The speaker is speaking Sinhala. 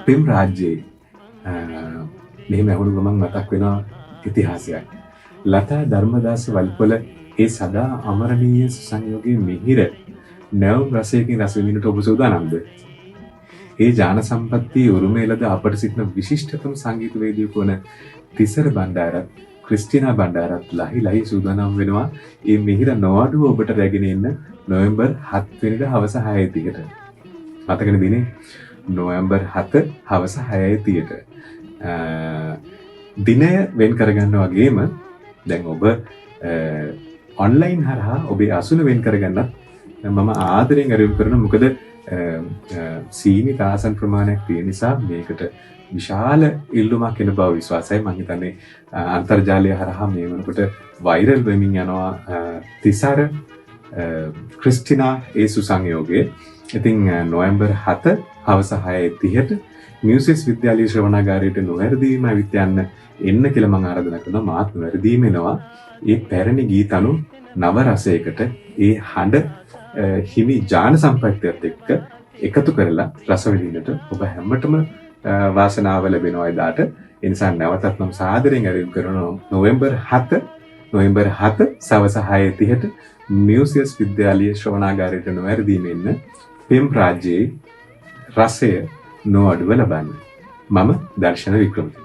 පෙම් රාජ්‍යයේ මෙහෙම ඇහුණු ගමන් මතක් වෙනවා ඉතිහාසයක්. ලතා ධර්මදාස වල්පොල ඒ සදා අමරණීය සංයෝගයේ මිහිර නැවුම් රසයකින් රස විඳින්නට ඔබ සූදානම්ද? ඒ ඥාන සම්පත්තිය උරුමයලද අපට සිටින විශිෂ්ටතම සංගීතවේදියෙකු වන තිසර බණ්ඩාරත් ක්‍රිස්ටිනා බණ්ඩාරත් ලහි සූදානම් වෙනවා මේ මිහිර නොඅඩුව ඔබට රැගෙන එන්න නොවැම්බර් 7 වෙනිදා හවස 6:30ට. මතකනේ දිනේ නොවැම්බර් 7 හවස 6:30ට. දිනය වෙන් කරගන්න වගේම දැන් ඔබ ඔන්ලයින් හරහා ඔබේ අසුන වෙන් කරගන්නත් මම ආදරෙන් අරගෙන කරන මොකද සීමිත ආසන ප්‍රමාණයක් තියෙන නිසා මේකට විශාල ඉල්ලුමක් එන බව විශ්වාසයි. මම හිතන්නේ අන්තර්ජාලය හරහා මේ වෙනකොට වෛරල් වෙමින් යනවා තිසර ක්‍රිස්ටිනා ඒ සුසංයෝගයේ. ඉතින් නොවැම්බර් 7 හවස 6:30ට මියුසික් විද්‍යාලීය ශ්‍රවණාගාරයට නොවැරදීම ඇවිත් යන්න එන්න කියලා මම ආරාධනා කරනවා. මාත් නොවැරදීම එනවා. ඒ පැරණි ගීත අනු නව රසයකට ඒ හඬ හිමි ඥාන සම්ප්‍රත්‍යයත් එක්ක එකතු කරලා රස විඳින්නට ඔබ හැමතෙම වාසනාව ලැබෙනවා එදාට. ඒ නිසා නැවතත් මම සාදරයෙන් ආරාධනා කරනවා නොවැම්බර් 7 සවස 6:30ට මියුසික් විද්‍යාලීය ශ්‍රවණාගාරයට නොවැරදීම එන්න පෙම් රාජ්‍යයේ රසය නොඅඩුව ලබන්න. මම දර්ශන වික්‍රමතුංග.